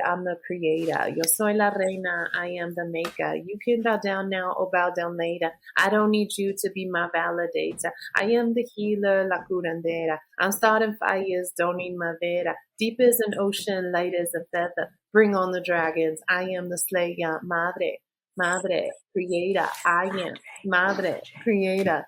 I'm the creator. Yo soy la reina. I am the maker. You can bow down now or bow down later. I don't need you to be my validator. I am the healer, la curandera. I'm starting fires, don't need madera. Deep as an ocean, light as a feather. Bring on the dragons. I am the slayer, Madre Creator. I am Madre Creator.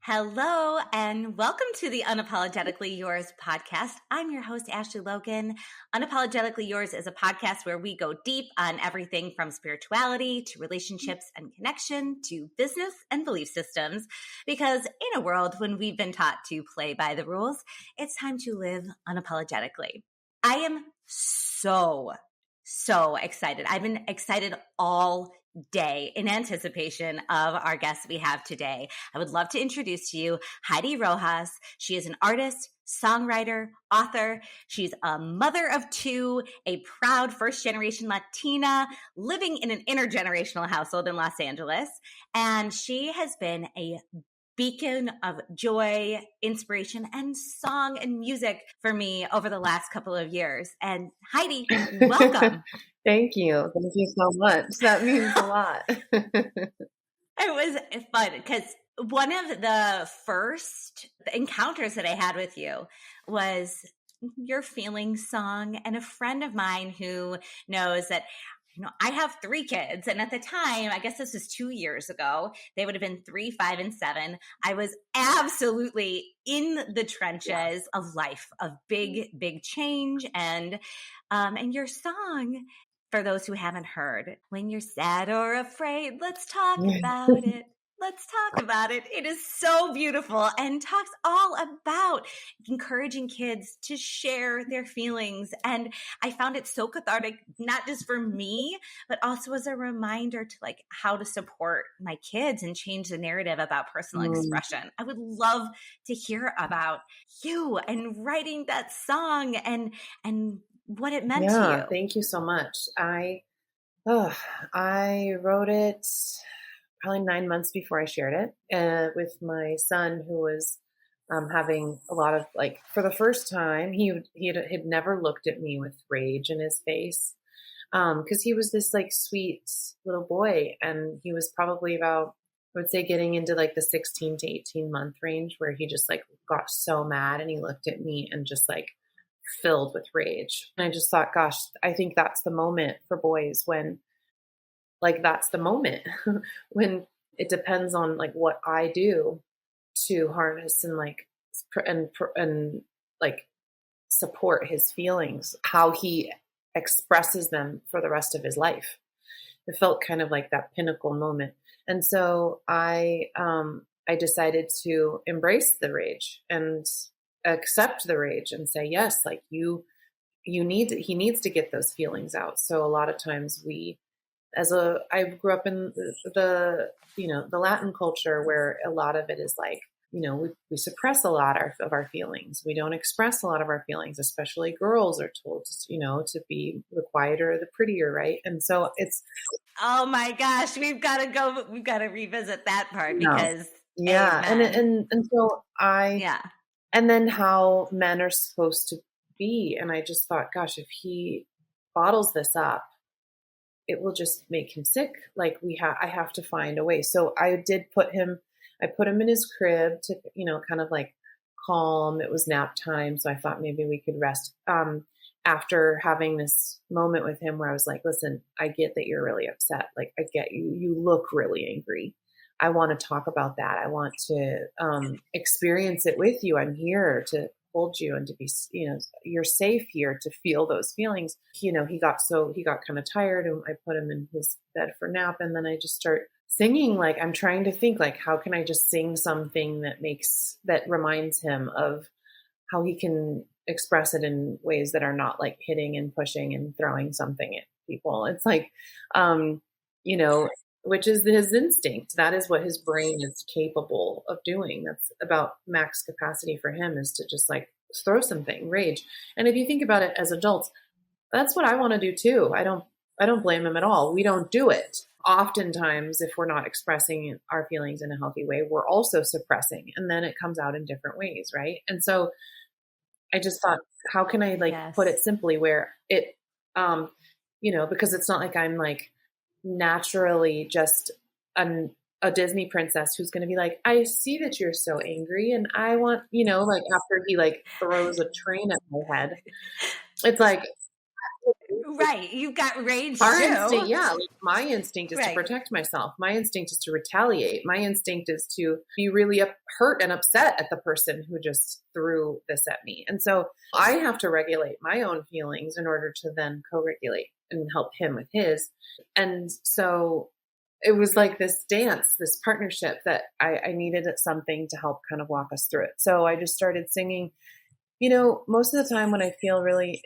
Hello, and welcome to the Unapologetically Yours podcast. I'm your host, Ashley Logan. Unapologetically Yours is a podcast where we go deep on everything from spirituality to relationships and connection to business and belief systems. Because in a world when we've been taught to play by the rules, it's time to live unapologetically. I am so excited. I've been excited all day in anticipation of our guest we have today. I would love to introduce to you Heidi Rojas. She is an artist, songwriter, author. She's a mother of two, a proud first-generation Latina living in an intergenerational household in Los Angeles. And she has been a beacon of joy, inspiration, and song and music for me over the last couple of years. And Heidi, welcome. Thank you. Thank you so much. That means a lot. It was fun because one of the first encounters that I had with you was your Feelings song, and a friend of mine who knows that I have 3 kids. And at the time, I guess this was 2 years ago, they would have been 3, 5, and 7. I was absolutely in the trenches of life, of big change. And your song, for those who haven't heard, when you're sad or afraid, let's talk about it. Let's talk about it. It is so beautiful and talks all about encouraging kids to share their feelings. And I found it so cathartic, not just for me, but also as a reminder to how to support my kids and change the narrative about personal expression. I would love to hear about you and writing that song and what it meant to you. Thank you so much. I wrote it probably 9 months before I shared it with my son, who was having a lot of for the first time, he had never looked at me with rage in his face, because he was this sweet little boy, and he was probably about, I would say, getting into the 16 to 18 month range, where he just got so mad, and he looked at me and just filled with rage. And I just thought, gosh, I think that's the moment for boys when that's the moment when it depends on what I do to harness and support his feelings, how he expresses them for the rest of his life. It felt kind of like that pinnacle moment. And so I decided to embrace the rage and accept the rage and say, yes, he needs to get those feelings out. So a lot of times I grew up in the Latin culture, where a lot of it is we suppress a lot of our feelings. We don't express a lot of our feelings, especially girls are told, to be the quieter or the prettier. Right. And so it's, oh my gosh, we've got to revisit that part because and so and then how men are supposed to be. And I just thought, gosh, if he bottles this up, it will just make him sick. I have to find a way. So I put him in his crib to, kind of calm. It was nap time. So I thought maybe we could rest. After having this moment with him where I was like, listen, I get that you're really upset. I get you. You look really angry. I want to talk about that. I want to experience it with you. I'm here to hold you and to be, you're safe here to feel those feelings. He got kind of tired, and I put him in his bed for nap. And then I just start singing. I'm trying to think how can I just sing something that reminds him of how he can express it in ways that are not hitting and pushing and throwing something at people. It's which is his instinct. That is what his brain is capable of doing. That's about max capacity for him, is to just throw something, rage. And if you think about it as adults, that's what I want to do too. I don't blame him at all. We don't do it. Oftentimes, if we're not expressing our feelings in a healthy way, we're also suppressing, and then it comes out in different ways. Right. And so I just thought, how can I like put it simply where it, because it's not like I'm like naturally just a Disney princess who's going to be like, I see that you're so angry and I want, like after he like throws a train at my head, it's like, right. You've got rage our too. instinct, like my instinct is to protect myself. My instinct is to retaliate. My instinct is to be really hurt and upset at the person who just threw this at me. And so I have to regulate my own feelings in order to then co-regulate and help him with his. And so it was like this dance, this partnership that I needed something to help kind of walk us through it. So I just started singing, most of the time when I feel really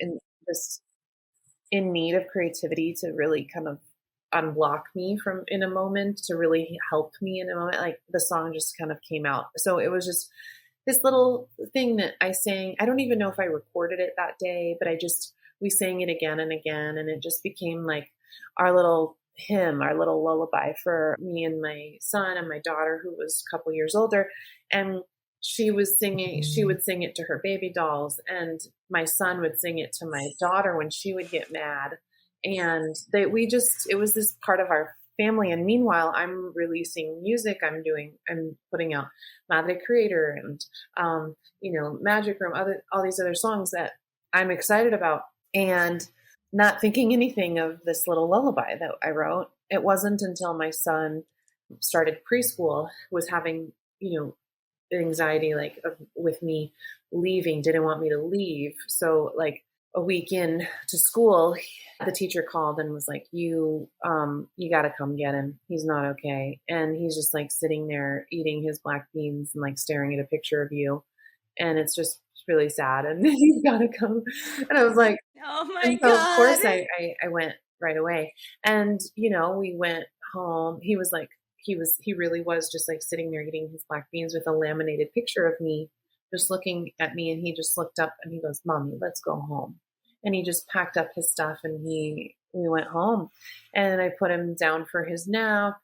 in need of creativity to really kind of unblock me from in a moment, to really help me in a moment, like the song just kind of came out. So it was just this little thing that I sang. I don't even know if I recorded it that day, but we sang it again and again. And it just became like our little hymn, our little lullaby for me and my son and my daughter, who was a couple years older. And she would sing it to her baby dolls, and my son would sing it to my daughter when she would get mad. And it was this part of our family. And meanwhile, I'm releasing music. I'm putting out Madre Creator and, Magic Room, all these other songs that I'm excited about, and not thinking anything of this little lullaby that I wrote. It wasn't until my son started preschool, was having, anxiety, like with me leaving, didn't want me to leave. So like a week in to school, the teacher called and was like, you got to come get him. He's not okay. And he's just like sitting there eating his black beans and like staring at a picture of you. And it's just really sad. And he's got to come. And I was like, oh my God. So of course I went right away. And, we went home. He really was just like sitting there eating his black beans with a laminated picture of me, just looking at me. And he just looked up and he goes, Mommy, let's go home. And he just packed up his stuff and we went home, and I put him down for his nap,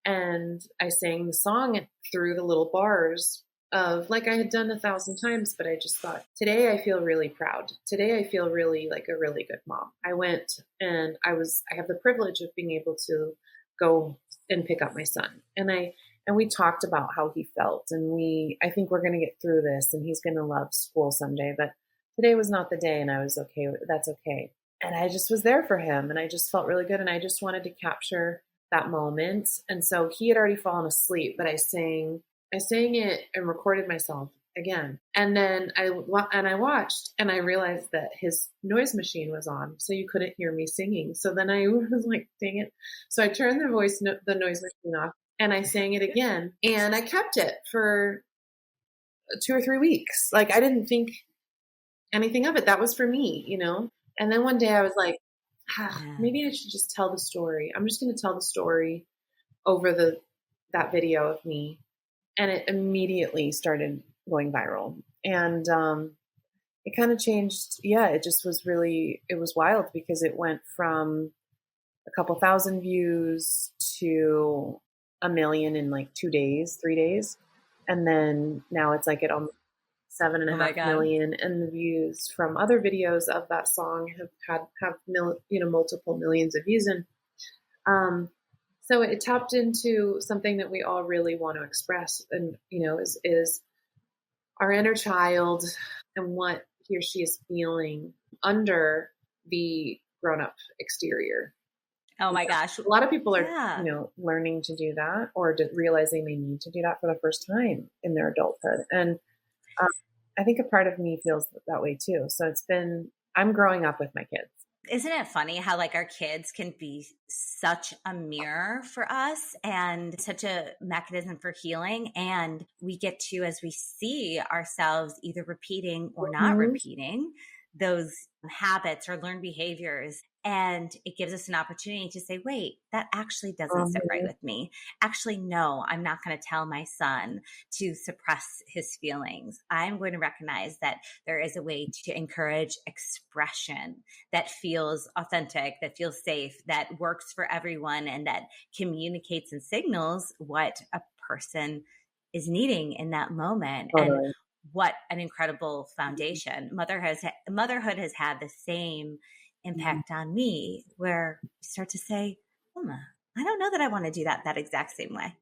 and I sang the song through the little bars of like I had done 1,000 times, but I just thought, today I feel really proud. Today I feel really like a really good mom. I went and I have the privilege of being able to go and pick up my son. And we talked about how he felt, and I think we're going to get through this, and he's going to love school someday, but today was not the day. And I was okay. That's okay. And I just was there for him, and I just felt really good. And I just wanted to capture that moment. And so he had already fallen asleep, but I sang it and recorded myself again. And then I watched, and I realized that his noise machine was on, so you couldn't hear me singing. So then I was like, dang it. So I turned the noise machine off, and I sang it again, and I kept it for 2 or 3 weeks. Like I didn't think anything of it. That was for me, And then one day I was like, maybe I should just tell the story. I'm just going to tell the story over that video of me. And it immediately started going viral. And it kind of changed. Yeah, it just was it was wild, because it went from a couple thousand views to 1 million in like 2 days, 3 days. And then now it's like at almost 7.5 million. And the views from other videos of that song have multiple millions of views. And so it tapped into something that we all really want to express, and, is our inner child and what he or she is feeling under the grown-up exterior. Oh my gosh. A lot of people are, learning to do that, or realizing they need to do that for the first time in their adulthood. And I think a part of me feels that way too. So I'm growing up with my kids. Isn't it funny how like our kids can be such a mirror for us and such a mechanism for healing? And we get to, as we see ourselves either repeating or not repeating those habits or learned behaviors, and it gives us an opportunity to say, wait, that actually doesn't sit right with me. Actually, no, I'm not going to tell my son to suppress his feelings. I'm going to recognize that there is a way to encourage expression that feels authentic, that feels safe, that works for everyone, and that communicates and signals what a person is needing in that moment. Totally. And what an incredible foundation. Motherhood has had the same impact on me, where you start to say, I don't know that I want to do that exact same way.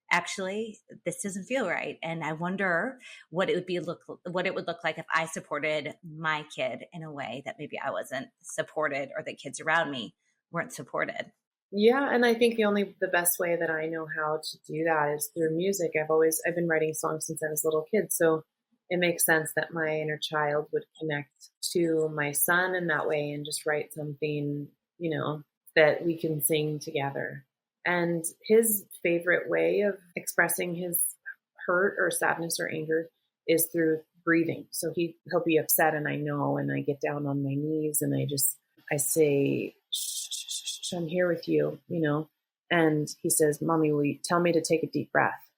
Actually, this doesn't feel right. And I wonder what it would look like if I supported my kid in a way that maybe I wasn't supported, or the kids around me weren't supported. Yeah. And I think the best way that I know how to do that is through music. I've been writing songs since I was a little kid. So it makes sense that my inner child would connect to my son in that way and just write something, that we can sing together. And his favorite way of expressing his hurt or sadness or anger is through breathing. So he'll be upset, and I know, and I get down on my knees and I say, shh, I'm here with you, and he says, Mommy, will you tell me to take a deep breath?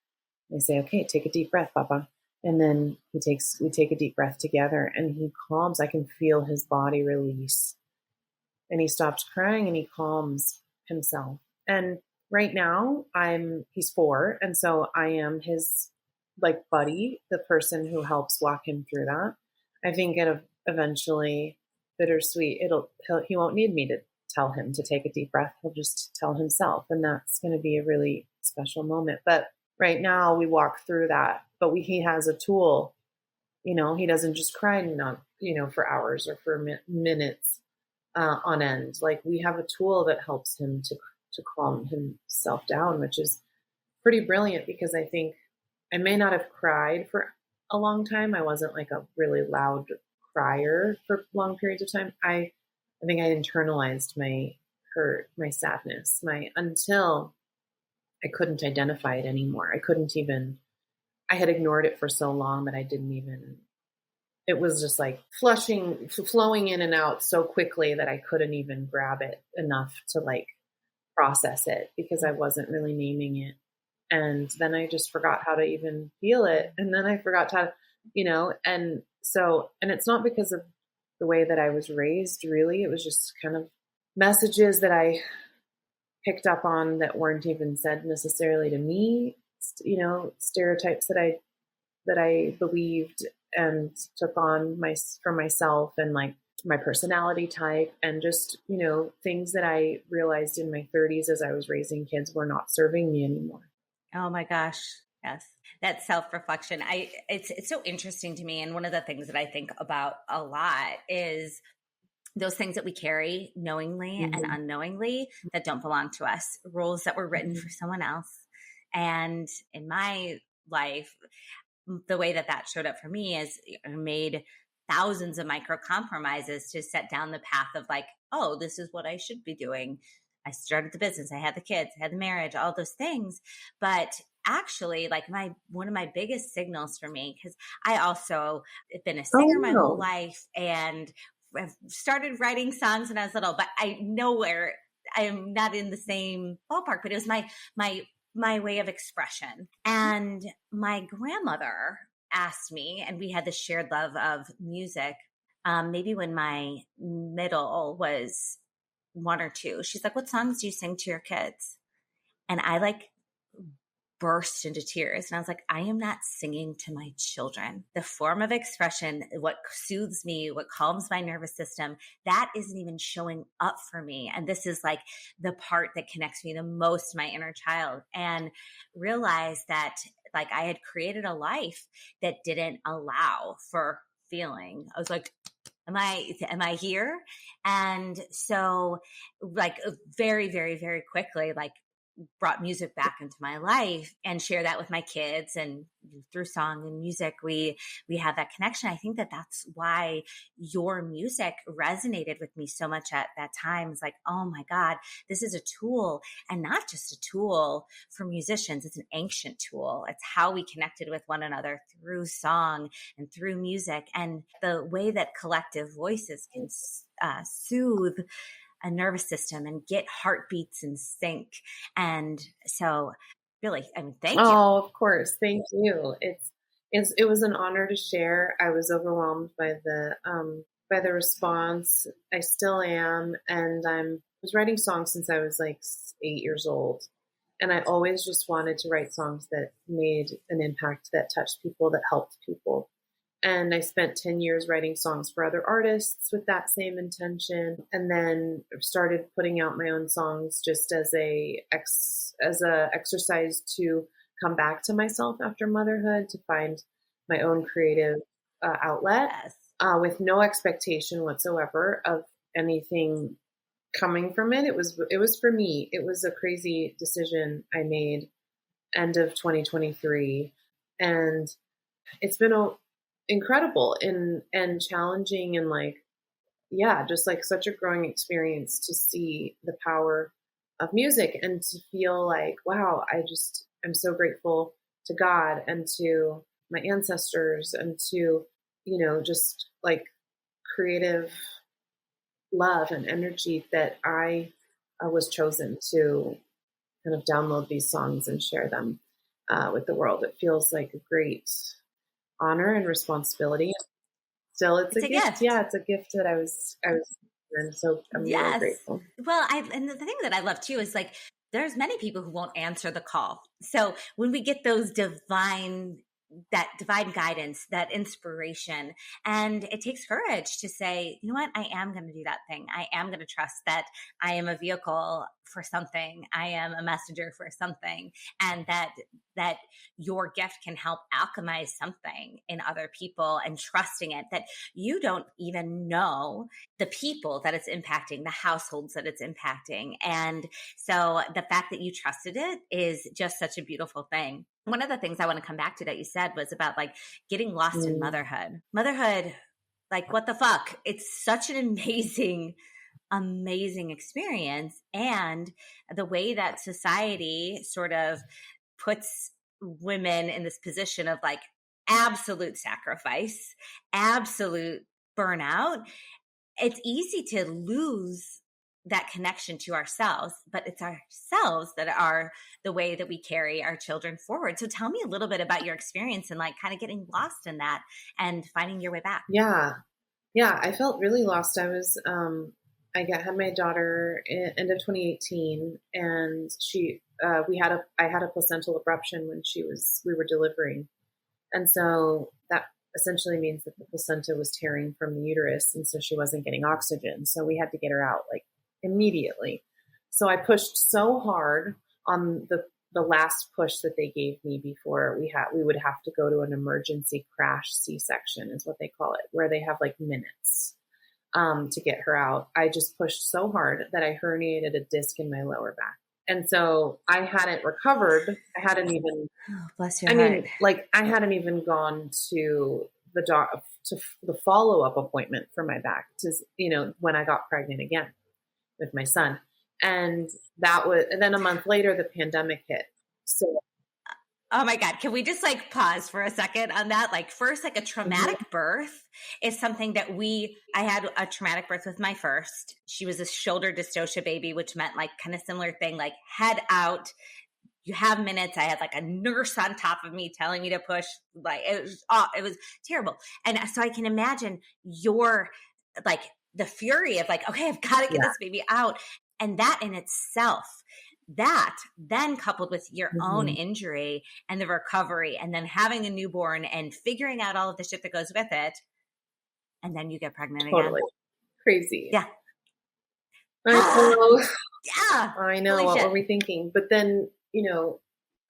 And I say, okay, take a deep breath, Papa. And then we take a deep breath together, and he calms. I can feel his body release, and he stops crying, and he calms himself. And right now he's 4. And so I am his buddy, the person who helps walk him through that. I think eventually, bittersweet, he won't need me to tell him to take a deep breath. He'll just tell himself. And that's going to be a really special moment. But right now we walk through that, but he has a tool, he doesn't just cry, for hours or for minutes on end. We have a tool that helps him to calm himself down, which is pretty brilliant, because I think I may not have cried for a long time. I wasn't a really loud crier for long periods of time. I think I internalized my hurt, my sadness, until I couldn't identify it anymore. I had ignored it for so long that it was just flowing in and out so quickly that I couldn't even grab it enough to process it, because I wasn't really naming it. And then I just forgot how to even feel it. And then I forgot how to, and it's not because of the way that I was raised, really. It was just kind of messages that I picked up on that weren't even said necessarily to me, stereotypes that I believed and took on for myself, and my personality type, and just, things that I realized in my 30s as I was raising kids were not serving me anymore. Oh my gosh. Yes. That self-reflection. It's so interesting to me. And one of the things that I think about a lot is those things that we carry knowingly and unknowingly that don't belong to us, roles that were written for someone else. And in my life, the way that showed up for me is I made thousands of micro compromises to set down the path of oh, this is what I should be doing. I started the business, I had the kids, I had the marriage, all those things. But actually, one of my biggest signals for me, because I also have been a singer my whole life, and I've started writing songs when I was little, but I am not in the same ballpark, but it was my way of expression. And my grandmother asked me, and we had this shared love of music, maybe when my middle was 1 or 2, she's like, what songs do you sing to your kids? And I burst into tears. And I was like, I am not singing to my children. The form of expression, what soothes me, what calms my nervous system, that isn't even showing up for me. And this is the part that connects me the most to my inner child. And realize that I had created a life that didn't allow for feeling. I was like, am I here? And so very, very, very quickly, brought music back into my life and share that with my kids. And through song and music, we have that connection. I think that's why your music resonated with me so much at that time. It's oh my God, this is a tool, and not just a tool for musicians. It's an ancient tool. It's how we connected with one another through song and through music, and the way that collective voices can soothe a nervous system and get heartbeats in sync. And so really, thank you. Oh, of course. Thank you. It was an honor to share. I was overwhelmed by the response. I still am. And I was writing songs since I was 8 years old. And I always just wanted to write songs that made an impact, that touched people, that helped people. And I spent 10 years writing songs for other artists with that same intention. And then started putting out my own songs just as a exercise to come back to myself after motherhood, to find my own creative outlet, with no expectation whatsoever of anything coming from it. It was for me. It was a crazy decision I made end of 2023. And it's been incredible and challenging and just like such a growing experience to see the power of music and to feel like, wow, I'm so grateful to God and to my ancestors and to, just like creative love and energy that I was chosen to kind of download these songs and share them with the world. It feels like a great honor and responsibility. Still, it's a gift. Yeah, it's a gift that I was, and so I'm really grateful. Well, and the thing that I love too is like, there's many people who won't answer the call. So when we get those divine guidance, that inspiration, and it takes courage to say, you know what, I am going to do that thing. I am going to trust that I am a vehicle for something. I am a messenger for something, and that your gift can help alchemize something in other people, and trusting it, that you don't even know the people that it's impacting, the households that it's impacting. And so the fact that you trusted it is just such a beautiful thing. One of the things I want to come back to that you said was about like getting lost in motherhood. Motherhood, like what the fuck? It's such an amazing experience. And the way that society sort of puts women in this position of like absolute sacrifice, absolute burnout, it's easy to lose that connection to ourselves, but it's ourselves that are the way that we carry our children forward. So tell me a little bit about your experience and like kind of getting lost in that and finding your way back. Yeah. I felt really lost. I was, I had my daughter end of 2018, and I had a placental abruption when we were delivering. And so that essentially means that the placenta was tearing from the uterus. And so she wasn't getting oxygen. So we had to get her out like immediately. So I pushed so hard on the last push that they gave me before we would have to go to an emergency crash C-section is what they call it, where they have like minutes to get her out. I just pushed so hard that I herniated a disc in my lower back. And so I hadn't recovered. I hadn't even, bless your heart. I hadn't even gone to the follow-up appointment for my back to, when I got pregnant again with my son. And then a month later, the pandemic hit. So, oh my God. Can we just like pause for a second on that? Like first, like a traumatic birth is something that I had a traumatic birth with my first. She was a shoulder dystocia baby, which meant like kind of similar thing, like head out, you have minutes. I had like a nurse on top of me telling me to push. Like it was terrible. And so I can imagine your like the fury of like, okay, I've got to get this baby out. And that in itself, that then coupled with your own injury and the recovery and then having a newborn and figuring out all of the shit that goes with it. And then you get pregnant again. Crazy. Yeah. I know. Yeah. I know. What were we thinking? But then,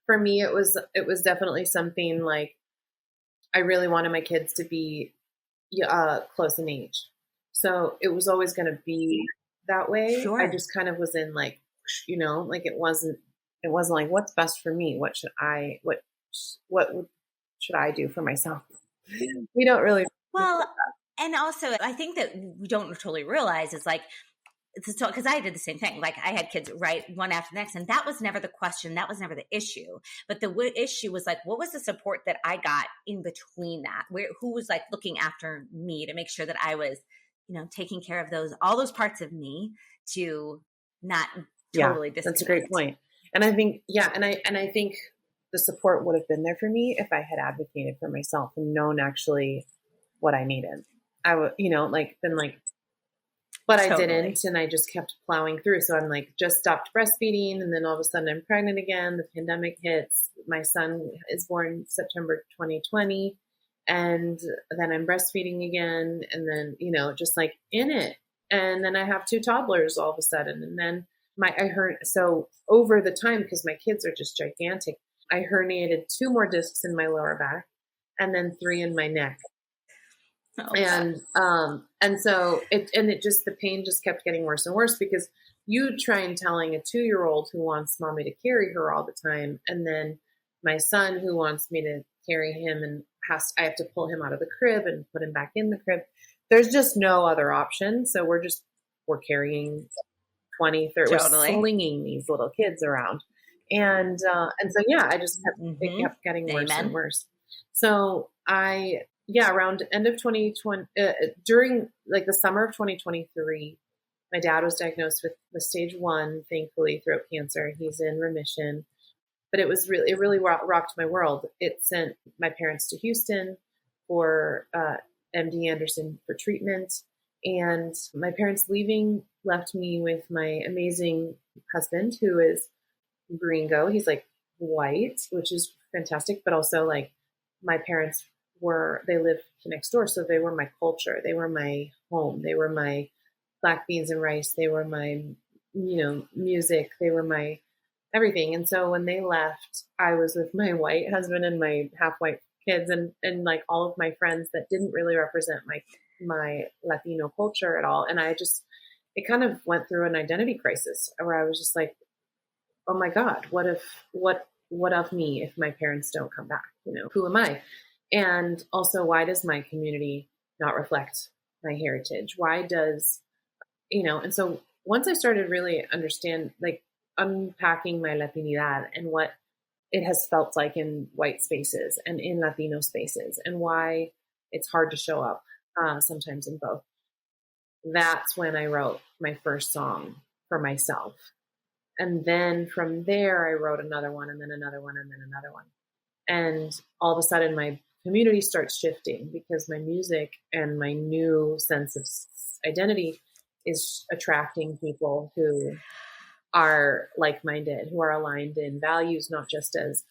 for me, it was definitely something like I really wanted my kids to be close in age. So it was always going to be that way. Sure. I just kind of was in like, like it wasn't like what's best for me. What should I do for myself? We don't really. Well, and also I think that we don't totally realize is like, because I did the same thing. Like I had kids right one after the next, and that was never the question. That was never the issue. But the issue was like, what was the support that I got in between that? Who was like looking after me to make sure that I was, taking care of all those parts of me to not totally disconnect. That's a great point. And I think, and I think the support would have been there for me if I had advocated for myself and known actually what I needed. I would, but I didn't, and I just kept plowing through. So I'm like, just stopped breastfeeding, and then all of a sudden I'm pregnant again. The pandemic hits. My son is born September 2020, And then I'm breastfeeding again. And then, you know, just like in it. And then I have 2 toddlers all of a sudden. And then so over the time, because my kids are just gigantic, I herniated 2 more discs in my lower back and then 3 in my neck. Oh, and so the pain just kept getting worse and worse, because you try and telling a 2-year-old who wants mommy to carry her all the time. And then my son who wants me to carry him, and I have to pull him out of the crib and put him back in the crib. There's just no other option. So we're carrying 20, 30, totally. We're slinging these little kids around. And so, yeah, I just it kept getting worse and worse. So around end of 2020, during like the summer of 2023, my dad was diagnosed with stage 1, thankfully, throat cancer. He's in remission, but it really rocked my world. It sent my parents to Houston for MD Anderson for treatment. And my parents leaving left me with my amazing husband, who is gringo. He's like white, which is fantastic, but also like my parents they lived next door. So they were my culture. They were my home. They were my black beans and rice. They were my, music. They were my everything. And so when they left, I was with my white husband and my half white kids and like all of my friends that didn't really represent my Latino culture at all. And it kind of went through an identity crisis where I was just like, oh my God, what of me if my parents don't come back? Who am I? And also, why does my community not reflect my heritage? Why does, and so once I started really unpacking my Latinidad and what it has felt like in white spaces and in Latino spaces, and why it's hard to show up sometimes in both, that's when I wrote my first song for myself. And then from there, I wrote another one, and then another one, and then another one. And all of a sudden, my community starts shifting because my music and my new sense of identity is attracting people who are like-minded, who are aligned in values, not just as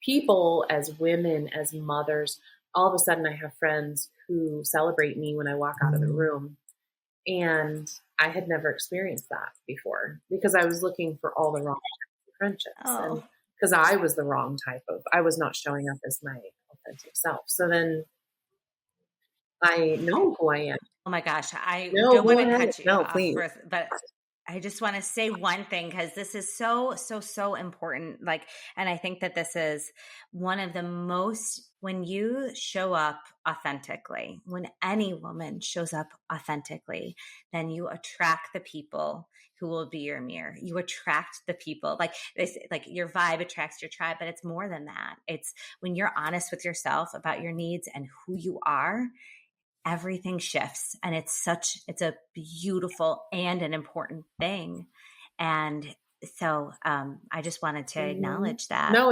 people, as women, as mothers. All of a sudden, I have friends who celebrate me when I walk out of the room. And I had never experienced that before because I was looking for all the wrong friendships. And because I was the wrong I was not showing up as my authentic self. So then I know who I am. Oh my gosh. I don't want to cut you off, please. But I just want to say one thing, because this is so, so, so important. And I think that this is one of the most, when you show up authentically, when any woman shows up authentically, then you attract the people who will be your mirror. You attract the people like your vibe attracts your tribe, but it's more than that. It's when you're honest with yourself about your needs and who you are, everything shifts. And it's a beautiful and an important thing. And so I just wanted to acknowledge that. No,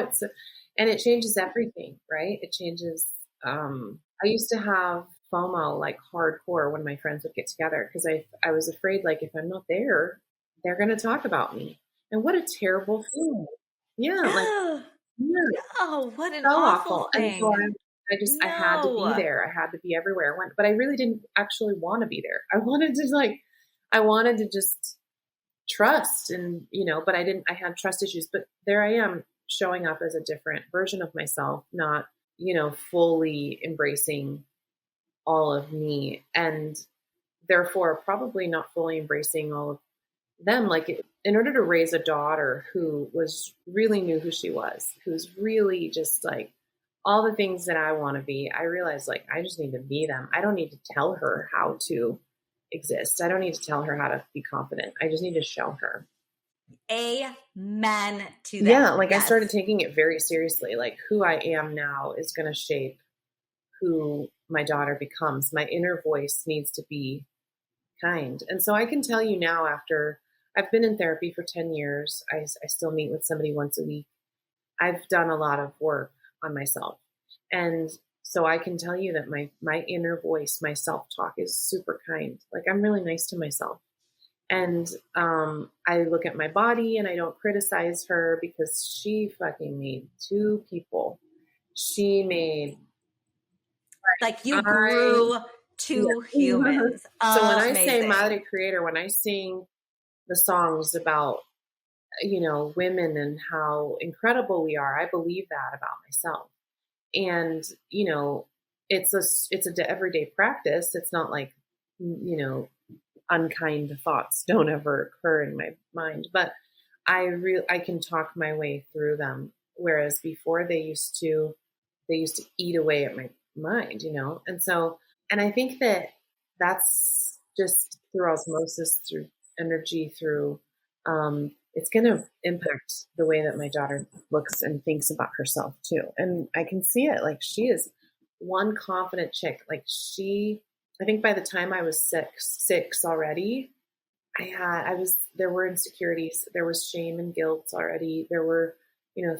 and it changes everything, right? It changes. I used to have FOMO like hardcore when my friends would get together because I was afraid, like, if I'm not there, they're going to talk about me. And what a terrible feeling. Yeah. Oh, what an awful thing. And so I had to be there. I had to be everywhere I went, but I really didn't actually want to be there. I wanted to just trust and, but I had trust issues, but there I am showing up as a different version of myself, not, fully embracing all of me, and therefore probably not fully embracing all of them. Like, in order to raise a daughter who really knew who she was, who's really just like all the things that I want to be, I realized like, I just need to be them. I don't need to tell her how to exist. I don't need to tell her how to be confident. I just need to show her. Amen to that. Yeah. Like, yes. I started taking it very seriously. Like, who I am now is going to shape who my daughter becomes. My inner voice needs to be kind. And so I can tell you now, after I've been in therapy for 10 years, I still meet with somebody once a week. I've done a lot of work on myself. And so I can tell you that my inner voice, my self-talk is super kind. Like, I'm really nice to myself. And I look at my body and I don't criticize her because she fucking made 2 people. She made Like you grew two humans. So when I say Madre Creator, when I sing the songs about, women and how incredible we are, I believe that about myself. And, it's a everyday practice. It's not like, unkind thoughts don't ever occur in my mind, but I can talk my way through them. Whereas before they used to eat away at my mind, and I think that's just through osmosis, through energy, through, it's going to impact the way that my daughter looks and thinks about herself too. And I can see it. Like, she is one confident chick. Like, I think by the time I was six already, there were insecurities, there was shame and guilt already. There were,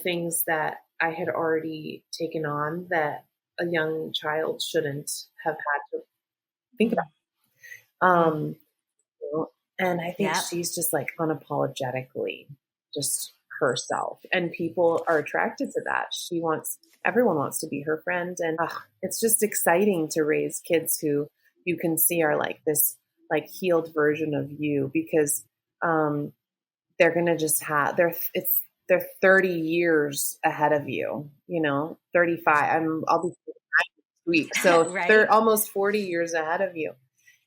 things that I had already taken on that a young child shouldn't have had to think about. And I think she's just like unapologetically just herself, and people are attracted to that. Everyone wants to be her friend. And it's just exciting to raise kids who you can see are like this, like, healed version of you, because, they're going to just they're 30 years ahead of you, 35. I'll be 39 next week. So right? They're almost 40 years ahead of you.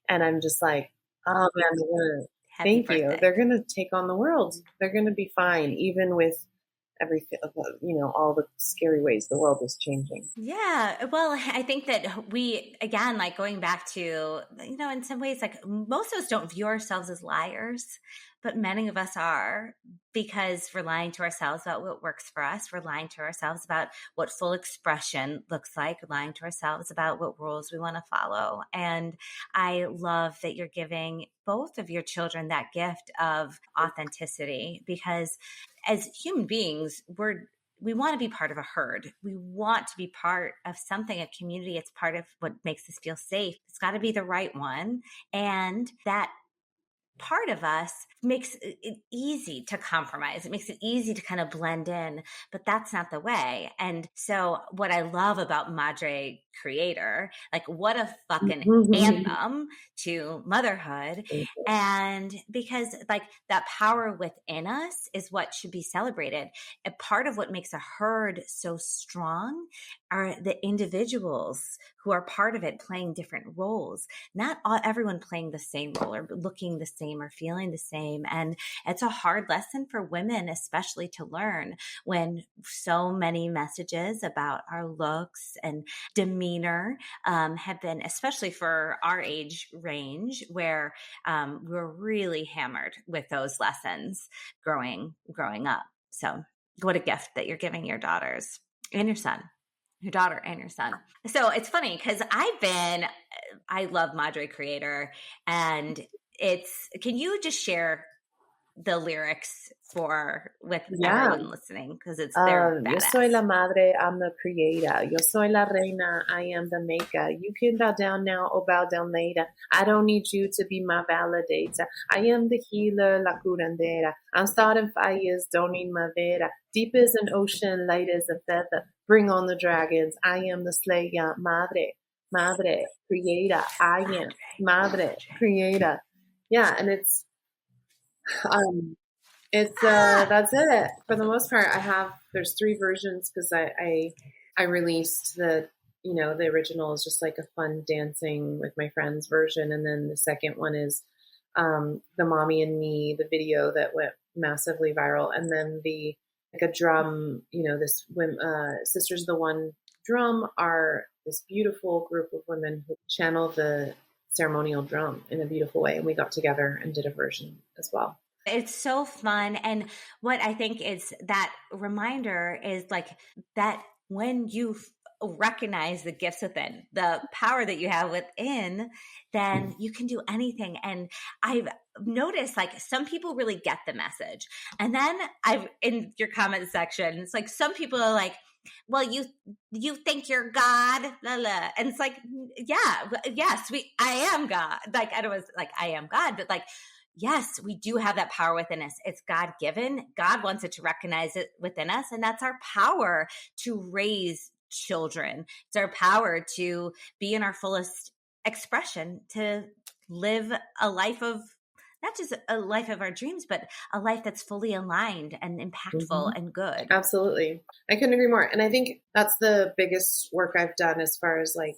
And I'm just like, oh man, thank you. They're going to take on the world. They're going to be fine, even with everything, all the scary ways the world is changing. Yeah. Well, I think that we, again, like going back to, in some ways, like most of us don't view ourselves as liars, but many of us are, because we're lying to ourselves about what works for us. We're lying to ourselves about what full expression looks like. We're lying to ourselves about what rules we want to follow. And I love that you're giving both of your children that gift of authenticity, because as human beings, we want to be part of a herd. We want to be part of something, a community. It's part of what makes us feel safe. It's got to be the right one. And that part of us makes it easy to compromise. It makes it easy to kind of blend in, but that's not the way. And so what I love about Madre Creator, like, what a fucking anthem to motherhood. And because like that power within us is what should be celebrated. A part of what makes a herd so strong are the individuals who are part of it playing different roles. Not everyone playing the same role or looking the same or feeling the same. And it's a hard lesson for women, especially, to learn when so many messages about our looks and demeanor have been, especially for our age range, where we're really hammered with those lessons growing up. So what a gift that you're giving your daughters and your son. Your daughter and your son. So it's funny because I love Madre Creator, and can you just share the lyrics with everyone listening? Because they're badass. Yo soy la madre, I'm the creator. Yo soy la reina, I am the maker. You can bow down now or bow down later. I don't need you to be my validator. I am the healer, la curandera. I'm starting fires, don't need madera. Deep as an ocean, light as a feather. Bring on the dragons. I am the slayer, madre creator. I am madre creator. Yeah, and it's that's it for the most part. There's 3 versions, because I released the original is just like a fun dancing with my friends version, and then the second one is the Mommy and Me, the video that went massively viral, and then a drum, this Sisters of the One drum are this beautiful group of women who channel the ceremonial drum in a beautiful way, and we got together and did a version as well. It's so fun. And what I think is that reminder is like that when you recognize the gifts within, the power that you have within, then you can do anything. And I've noticed like some people really get the message. And then in your comment section, it's like some people are like, well, you think you're God, blah, blah. And it's like, yes, I am God. Like, I don't was like, I am God, but like, yes, we do have that power within us. It's God-given. God wants it to recognize it within us. And that's our power to raise children. It's our power to be in our fullest expression, to live a life of not just a life of our dreams, but a life that's fully aligned and impactful and good. Absolutely. I couldn't agree more. And I think that's the biggest work I've done as far as like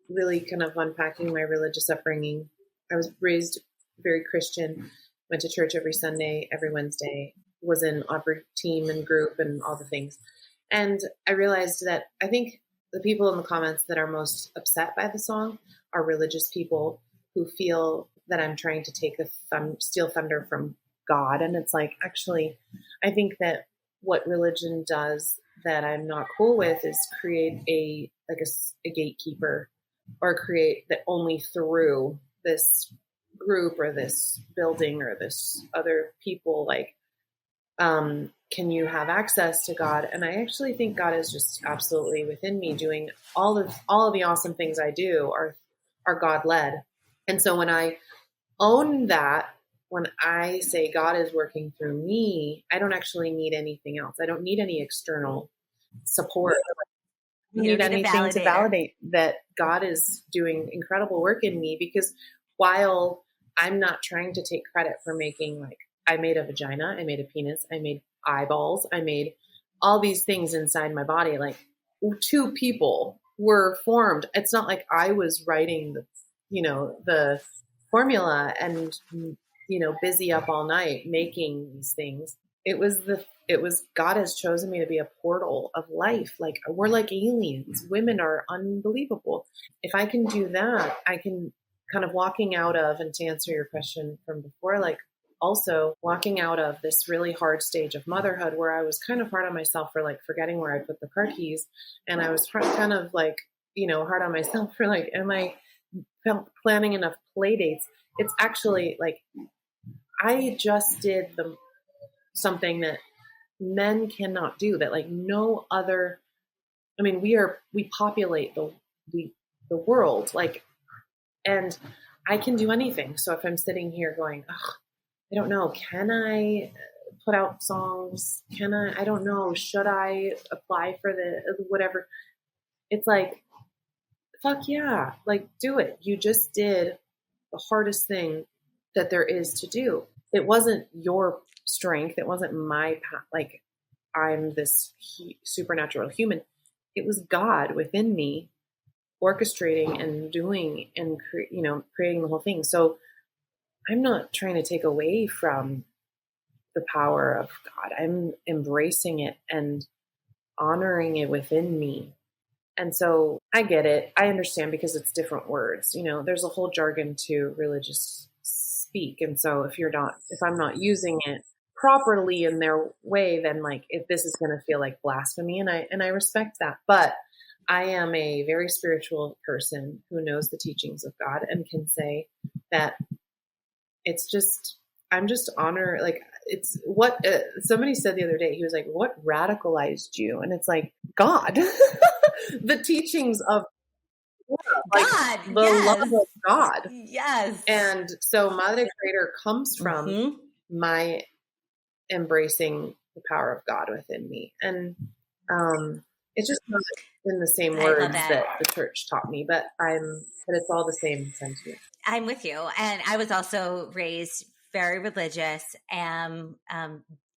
really kind of unpacking my religious upbringing. I was raised very Christian, went to church every Sunday, every Wednesday, was in opera team and group and all the things. And I realized that I think the people in the comments that are most upset by the song are religious people who feel that I'm trying to take steal thunder from God. And it's like, actually, I think that what religion does that I'm not cool with is create a gatekeeper, or create that only through this group or this building or this other people, like, can you have access to God? And I actually think God is just absolutely within me, doing all of the awesome things I do are God led. And so when I own that, when I say God is working through me, I don't actually need anything else. I don't need any external support. I don't need anything to validate that God is doing incredible work in me, because while I'm not trying to take credit for making, like, I made a vagina, I made a penis, I made eyeballs, I made all these things inside my body. Like, two people were formed. It's not like I was writing the formula and, busy up all night making these things. It was God has chosen me to be a portal of life. Like, we're like aliens. Women are unbelievable. If I can do that, I can kind of walking out of, and to answer your question from before, like, also walking out of this really hard stage of motherhood where I was kind of hard on myself for like forgetting where I put the car keys. And I was kind of like, hard on myself for like, am I planning enough play dates? It's actually like, I just did something that men cannot do, that like no other, I mean, we populate the world, like, and I can do anything. So if I'm sitting here going, I don't know, can I put out songs? I don't know, should I apply for the whatever? It's like, fuck yeah, like, do it. You just did the hardest thing that there is to do. It wasn't your strength. It wasn't my, like, I'm this supernatural human. It was God within me orchestrating and doing and creating the whole thing. So I'm not trying to take away from the power of God. I'm embracing it and honoring it within me. And so I get it. I understand, because it's different words. There's a whole jargon to religious speak. And so if I'm not using it properly in their way, then like, if this is going to feel like blasphemy, and I respect that. But I am a very spiritual person who knows the teachings of God and can say that I'm just honor, like, it's what somebody said the other day. He was like, what radicalized you? And it's like, God, the teachings of like, God, the love of God. Yes. And so Madre Creator comes from my embracing the power of God within me. And it's just not in the same words that the church taught me, but it's all the same sentiment. I'm with you. And I was also raised very religious and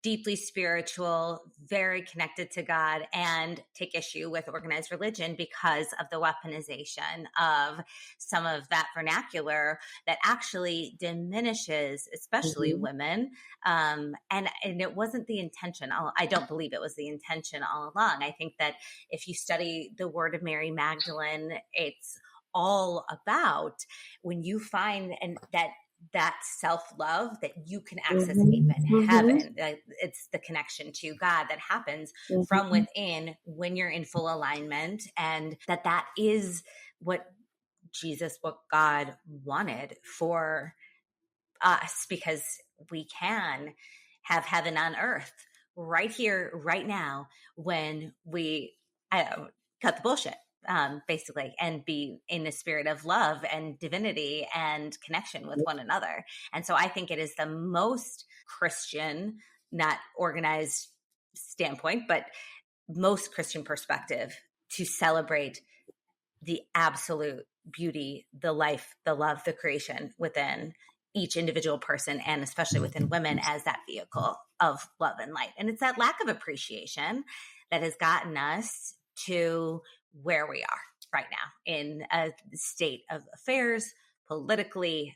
deeply spiritual, very connected to God, and take issue with organized religion because of the weaponization of some of that vernacular that actually diminishes, especially women. And it wasn't the intention. I don't believe it was the intention all along. I think that if you study the word of Mary Magdalene, it's all about when you find that self-love that you can access even heaven. It's the connection to God that happens from within when you're in full alignment, and that is what God wanted for us, because we can have heaven on earth right here, right now, when we cut the bullshit. Basically, and be in the spirit of love and divinity and connection with one another. And so I think it is the most Christian, not organized standpoint, but most Christian perspective to celebrate the absolute beauty, the life, the love, the creation within each individual person, and especially within women as that vehicle of love and light. And it's that lack of appreciation that has gotten us to where we are right now in a state of affairs, politically,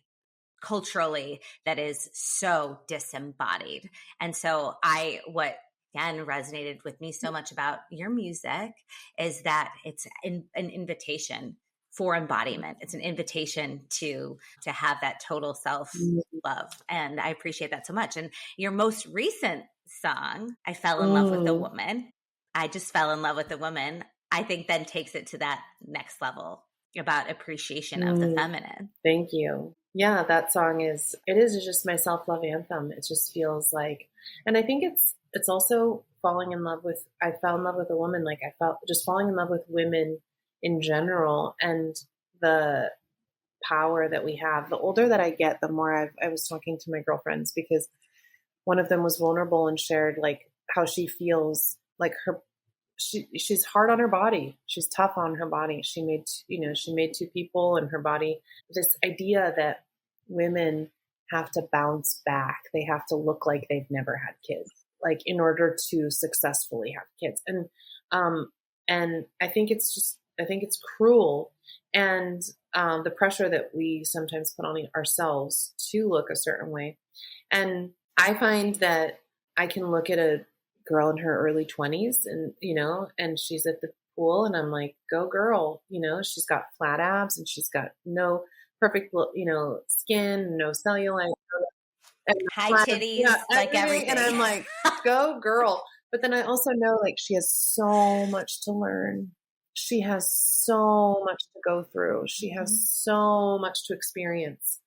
culturally, that is so disembodied. And so what again resonated with me so much about your music is that it's an invitation for embodiment. It's an invitation to have that total self love. And I appreciate that so much. And your most recent song, I Fell in Love with a Woman, I just fell in love with a woman, I think then takes it to that next level about appreciation of the feminine. Thank you. Yeah, that song is just my self-love anthem. It just feels like, and I think it's also falling in love with, I fell in love with a woman. Like I felt just falling in love with women in general and the power that we have. The older that I get, the more I was talking to my girlfriends, because one of them was vulnerable and shared like how she feels like she's hard on her body. She's tough on her body. She made 2 people in her body. This idea that women have to bounce back. They have to look like they've never had kids, like in order to successfully have kids. And I think it's cruel. And the pressure that we sometimes put on ourselves to look a certain way. And I find that I can look at a girl in her early 20s and, and she's at the pool and I'm like, go girl, she's got flat abs and she's got no perfect, skin, no cellulite. And high titties, like everything. And I'm like, go girl. But then I also know like she has so much to learn. She has so much to go through. She has so much to experience.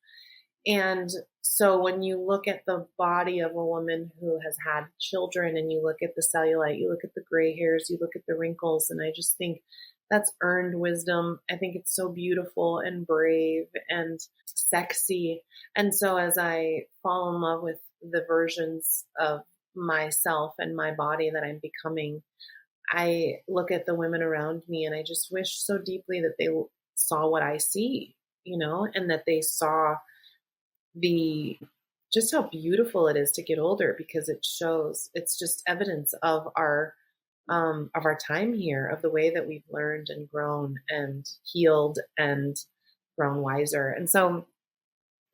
And so when you look at the body of a woman who has had children and you look at the cellulite, you look at the gray hairs, you look at the wrinkles, and I just think that's earned wisdom. I think it's so beautiful and brave and sexy. And so as I fall in love with the versions of myself and my body that I'm becoming, I look at the women around me and I just wish so deeply that they saw what I see, and that they saw just how beautiful it is to get older, because it's just evidence of our time here, of the way that we've learned and grown and healed and grown wiser. And so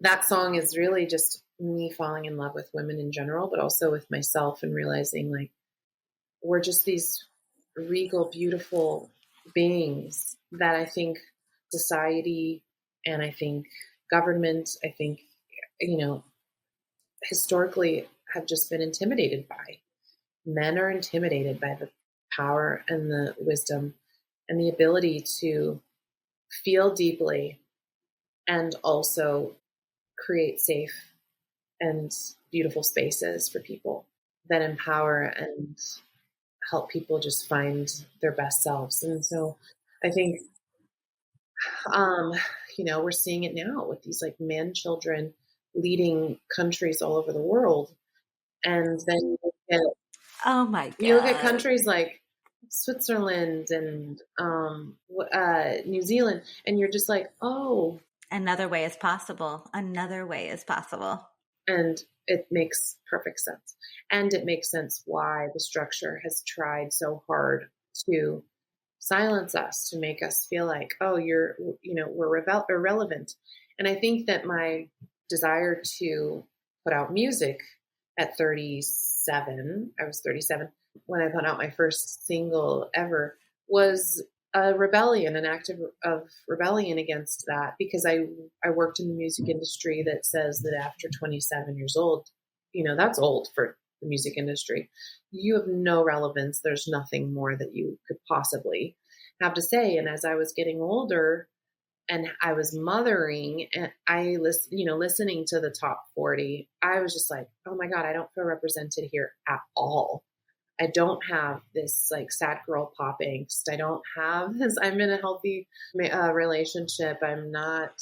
that song is really just me falling in love with women in general, but also with myself and realizing like we're just these regal, beautiful beings that I think society and I think government, I think, historically have just been intimidated by. Men are intimidated by the power and the wisdom and the ability to feel deeply and also create safe and beautiful spaces for people that empower and help people just find their best selves. And so I think, we're seeing it now with these like man children leading countries all over the world. And then oh my God, you look at countries like Switzerland and New Zealand, and you're just like, oh, another way is possible. Another way is possible. And it makes perfect sense. And it makes sense why the structure has tried so hard to silence us, to make us feel like, oh, we're irrelevant. And I think that my desire to put out music at 37, I was 37 when I put out my first single ever, was a rebellion, an act of rebellion against that, because I worked in the music industry that says that after 27 years old, that's old for the music industry. You have no relevance. There's nothing more that you could possibly have to say. And as I was getting older and I was mothering and listening to the top 40, I was just like, oh my God, I don't feel represented here at all. I don't have this like sad girl pop angst. I don't have this. I'm in a healthy relationship. I'm not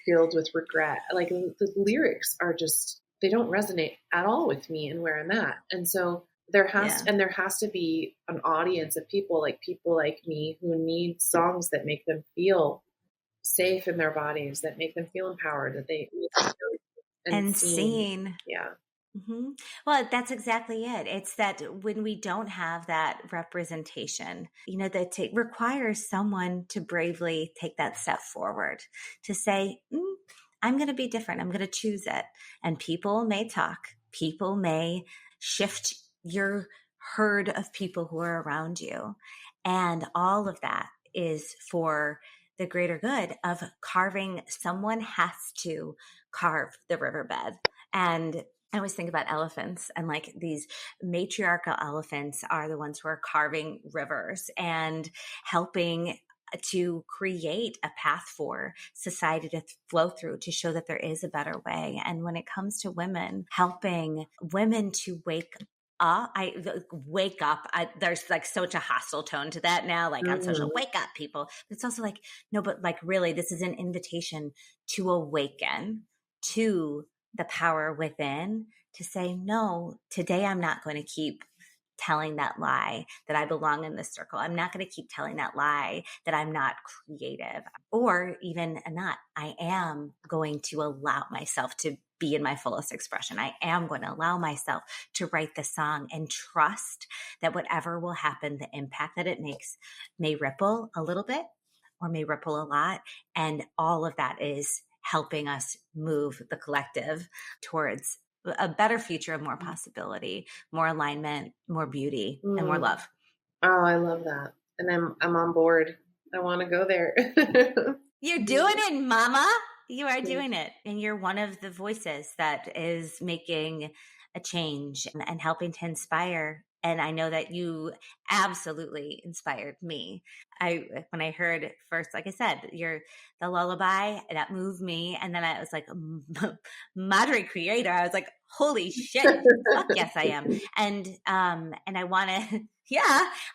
filled with regret. Like the lyrics are just, they don't resonate at all with me and where I'm at. And so there has to be an audience of people like me who need songs that make them feel safe in their bodies, that make them feel empowered, that they and seen. Yeah. Mm-hmm. Well, that's exactly it. It's that when we don't have that representation, that it requires someone to bravely take that step forward to say, I'm going to be different. I'm going to choose it. And people may talk, people may shift your herd of people who are around you. And all of that is for the greater good of carving. Someone has to carve the riverbed. And I always think about elephants, and like these matriarchal elephants are the ones who are carving rivers and helping to create a path for society to flow through, to show that there is a better way. And when it comes to women, helping women to wake up. There's like such a hostile tone to that now, like on social, wake up people. But it's also like, no, but like really, this is an invitation to awaken to the power within, to say, no, today I'm not going to keep telling that lie that I belong in this circle. I'm not going to keep telling that lie that I'm not creative, or even not. I am going to allow myself to be in my fullest expression. I am going to allow myself to write the song and trust that whatever will happen, the impact that it makes may ripple a little bit or may ripple a lot. And all of that is helping us move the collective towards a better future of more possibility, more alignment, more beauty, and more love. Oh, I love that. And I'm on board. I want to go there. You're doing it, mama. You are doing it. And you're one of the voices that is making a change and helping to inspire. And I know that you absolutely inspired me. When I heard first, like I said, the lullaby, that moved me. And then I was like, Madre Creator. I was like, holy shit. Fuck yes, I am. And I want to,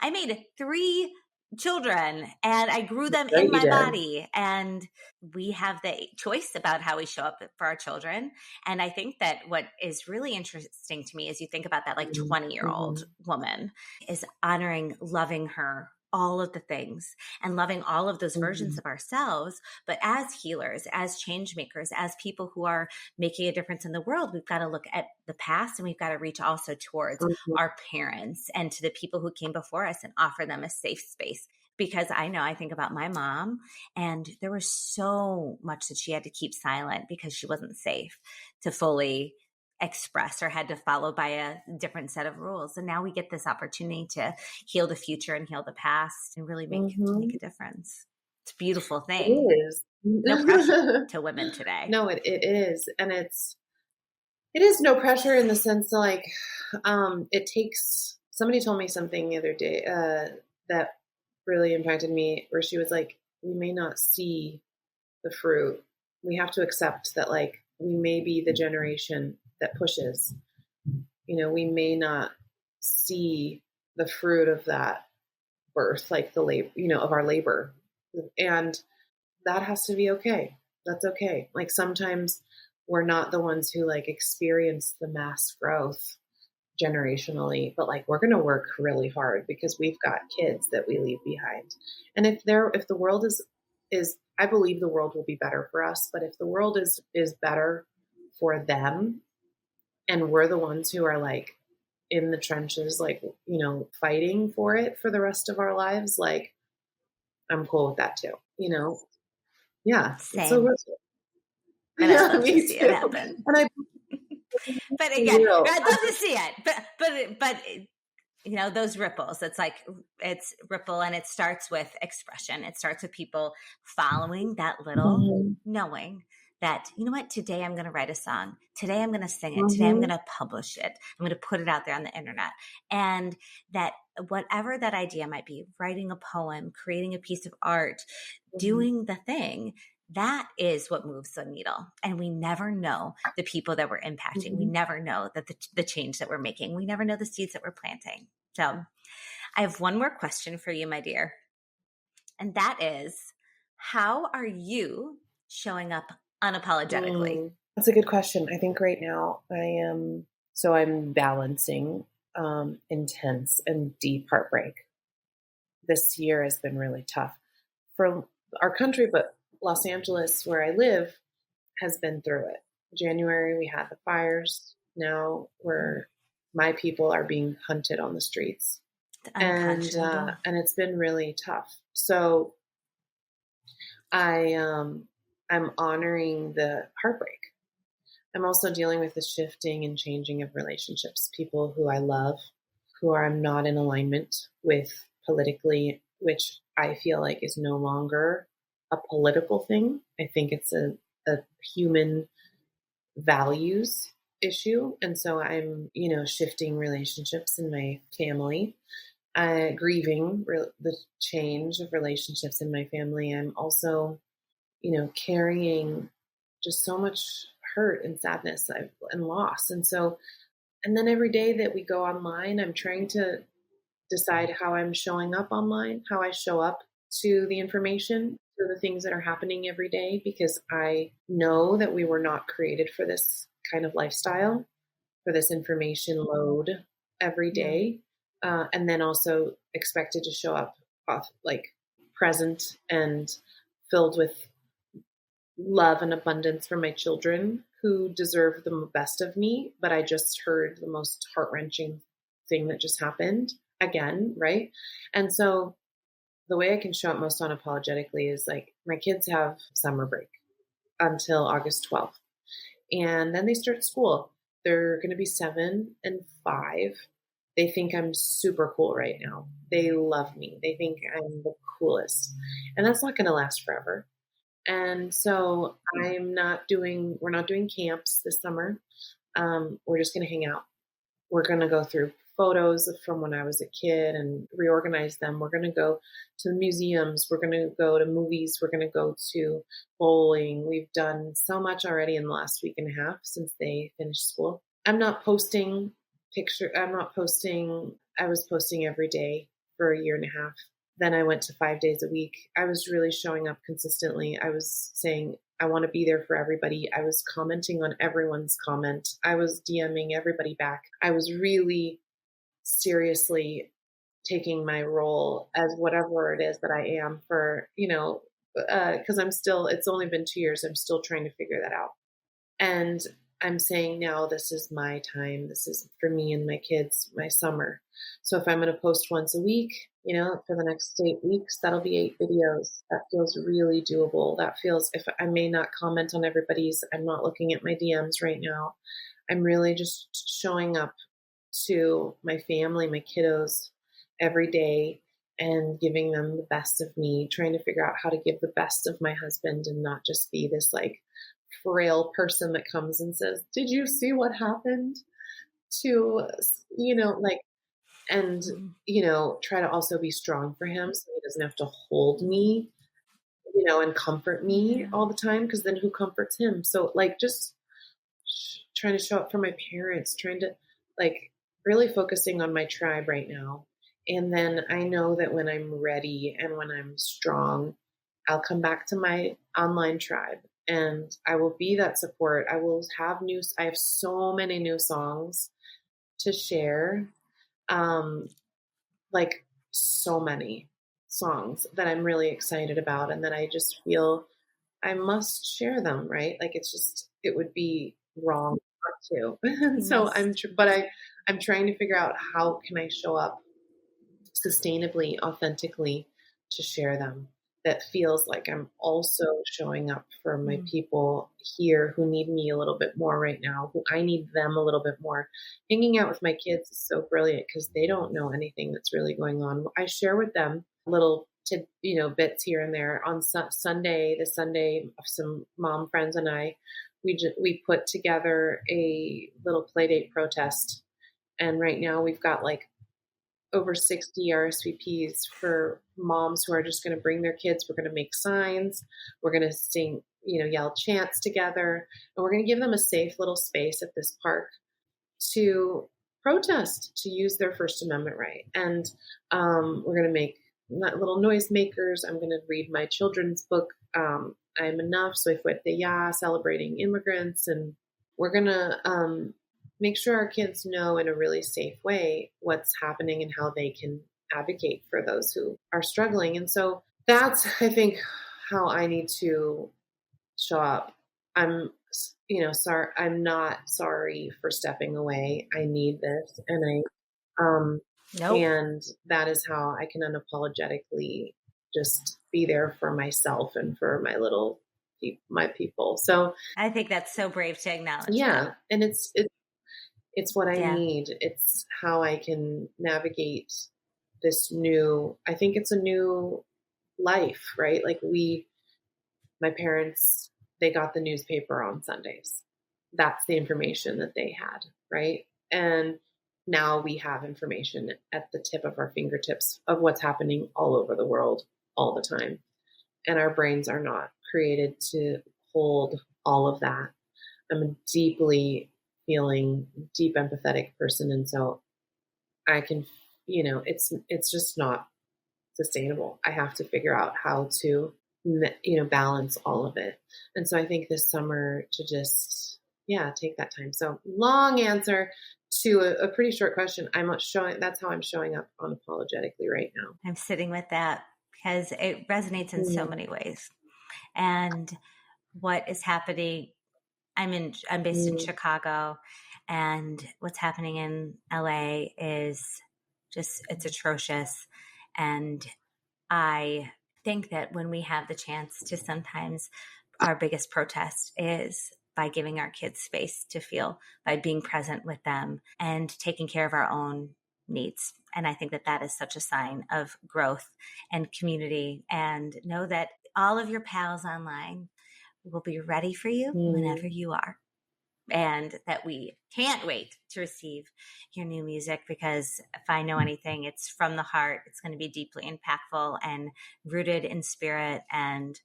I made 3 children and I grew them in my body, and we have the choice about how we show up for our children. And I think that what is really interesting to me is you think about that like 20-year-old woman is honoring, loving her, all of the things, and loving all of those versions of ourselves. But as healers, as change makers, as people who are making a difference in the world, we've got to look at the past, and we've got to reach also towards our parents and to the people who came before us and offer them a safe space. Because I think about my mom, and there was so much that she had to keep silent because she wasn't safe to fully express or had to follow by a different set of rules. And now we get this opportunity to heal the future and heal the past and really make a difference. It's a beautiful thing. It is. No pressure to women today. No, it is. And it is no pressure in the sense that like, it takes, somebody told me something the other day, that really impacted me, where she was like, we may not see the fruit. We have to accept that like, we may be the generation that pushes, we may not see the fruit of that birth, like the labor, of our labor. And that has to be okay. That's okay. Like sometimes we're not the ones who like experience the mass growth generationally, but like we're going to work really hard because we've got kids that we leave behind. And if the world is, I believe the world will be better for us, but if the world is better for them, and we're the ones who are like in the trenches, like, fighting for it for the rest of our lives, like I'm cool with that too, Yeah. Same. So and I'd love to see it happen. And but again, I'd love to see it. But those ripples, it's ripple, and it starts with expression. It starts with people following that little knowing that, you know what, today I'm going to write a song. Today I'm going to sing it. Today I'm going to publish it. I'm going to put it out there on the internet. And that whatever that idea might be, writing a poem, creating a piece of art, doing the thing, that is what moves the needle. And we never know the people that we're impacting. We never know that the change that we're making. We never know the seeds that we're planting. So I have one more question for you, my dear. And that is, how are you showing up unapologetically? That's a good question. I think right now I'm balancing intense and deep heartbreak. This year has been really tough for our country, but Los Angeles, where I live, has been through it. January, we had the fires. Now my people are being hunted on the streets. And it's been really tough. So I'm honoring the heartbreak. I'm also dealing with the shifting and changing of relationships, people who I love, who I'm not in alignment with politically, which I feel like is no longer a political thing. I think it's a human values issue. And so I'm, shifting relationships in my family, grieving the change of relationships in my family. I'm also, carrying just so much hurt and sadness and loss. And then every day that we go online, I'm trying to decide how I'm showing up online, how I show up to the information, to the things that are happening every day, because I know that we were not created for this kind of lifestyle, for this information load every day. And then also expected to show up present and filled with love and abundance for my children who deserve the best of me. But I just heard the most heart-wrenching thing that just happened again, right? And so the way I can show up most unapologetically is my kids have summer break until August 12th. And then they start school. They're going to be 7 and 5. They think I'm super cool right now. They love me. They think I'm the coolest. And that's not going to last forever. And so we're not doing camps this summer. We're just going to hang out. We're going to go through photos from when I was a kid and reorganize them. We're going to go to museums. We're going to go to movies. We're going to go to bowling. We've done so much already in the last week and a half since they finished school. I'm not posting pictures. I was posting every day for a year and a half. Then I went to 5 days a week. I was really showing up consistently. I was saying, I want to be there for everybody. I was commenting on everyone's comment. I was DMing everybody back. I was really seriously taking my role as whatever it is that I am for, because it's only been 2 years. I'm still trying to figure that out. And I'm saying now this is my time. This is for me and my kids, my summer. So if I'm going to post once a week, for the next 8 weeks, that'll be 8 videos. That feels really doable. That feels, if I may not comment on everybody's, I'm not looking at my DMs right now. I'm really just showing up to my family, my kiddos every day and giving them the best of me, trying to figure out how to give the best of my husband and not just be this frail person that comes and says, did you see what happened to, and, try to also be strong for him so he doesn't have to hold me, and comfort me all the time. Cause then who comforts him? So just trying to show up for my parents, trying to really focusing on my tribe right now. And then I know that when I'm ready and when I'm strong, I'll come back to my online tribe and I will be that support. I have so many new songs to share. So many songs that I'm really excited about and that I just feel I must share them, right? It would be wrong not to. So I'm trying to figure out how can I show up sustainably, authentically to share them. That feels like I'm also showing up for my people here who need me a little bit more right now, who I need them a little bit more. Hanging out with my kids is so brilliant because they don't know anything that's really going on. I share with them little bits here and there. On Sunday, some mom friends and I, we put together a little playdate protest. And right now we've got over 60 RSVPs for moms who are just going to bring their kids. We're going to make signs. We're going to sing, yell chants together. And we're going to give them a safe little space at this park to protest, to use their First Amendment right. And we're going to make little noise makers. I'm going to read my children's book, I'm Enough, Soy Fuerte Ya, celebrating immigrants. And we're going to make sure our kids know in a really safe way what's happening and how they can advocate for those who are struggling. And so that's, I think, how I need to show up. I'm, sorry. I'm not sorry for stepping away. I need this. Nope. And that is how I can unapologetically just be there for myself and for my people. So I think that's so brave to acknowledge. Yeah. That. And it's what I need. It's how I can navigate this I think it's a new life, right? Like my parents, they got the newspaper on Sundays. That's the information that they had, right? And now we have information at the tip of our fingertips of what's happening all over the world all the time. And our brains are not created to hold all of that. I'm a deep empathetic person. And so I can, it's just not sustainable. I have to figure out how to, balance all of it. And so I think this summer to just, take that time. So long answer to a pretty short question. That's how I'm showing up unapologetically right now. I'm sitting with that because it resonates in so many ways. And what is happening, I'm based in Chicago, and what's happening in LA is just, it's atrocious. And I think that when we have the chance to, sometimes our biggest protest is by giving our kids space to feel, by being present with them and taking care of our own needs. And I think that that is such a sign of growth and community. And know that all of your pals online will be ready for you whenever you are. And that we can't wait to receive your new music, because if I know anything, it's from the heart. It's going to be deeply impactful and rooted in spirit. And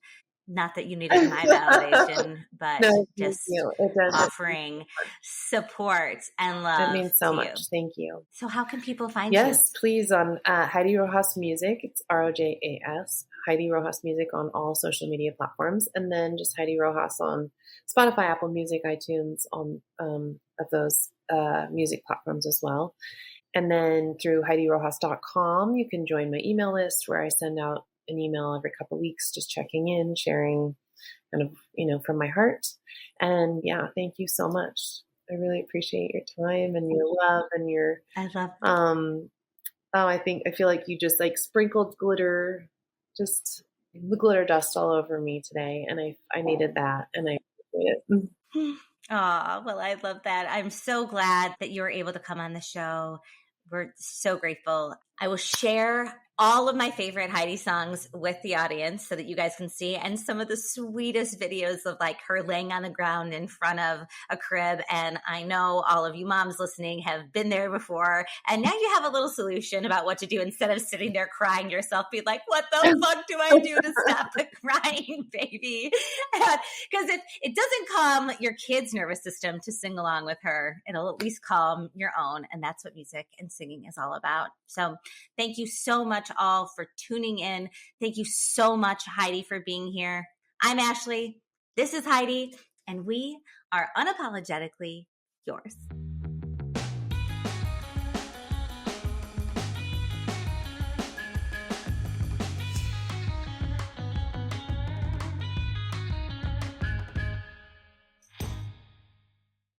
not that you needed my validation, but just offering support and love. That means so much. You. Thank you. So how can people find you? Yes, please, on Heidi Rojas Music. It's ROJAS. Heidi Rojas Music on all social media platforms. And then just Heidi Rojas on Spotify, Apple Music, iTunes, on of those music platforms as well. And then through HeidiRojas.com, you can join my email list, where I send out an email every couple of weeks, just checking in, sharing kind of, from my heart. And thank you so much. I really appreciate your time and your love and your, I love, I feel like you just like sprinkled glitter, just the glitter dust all over me today. And I needed that, and I appreciate it. Oh, well, I love that. I'm so glad that you were able to come on the show. We're so grateful. I will share all of my favorite Heidi songs with the audience so that you guys can see, and some of the sweetest videos of like her laying on the ground in front of a crib. And I know all of you moms listening have been there before, and now you have a little solution about what to do instead of sitting there crying yourself. Be like, what the fuck do I do to stop the crying, baby? Because if it doesn't calm your kid's nervous system to sing along with her, it'll at least calm your own. And that's what music and singing is all about. So thank you so much all for tuning in. Thank you so much, Heidi, for being here. I'm Ashley. This is Heidi, and we are unapologetically yours.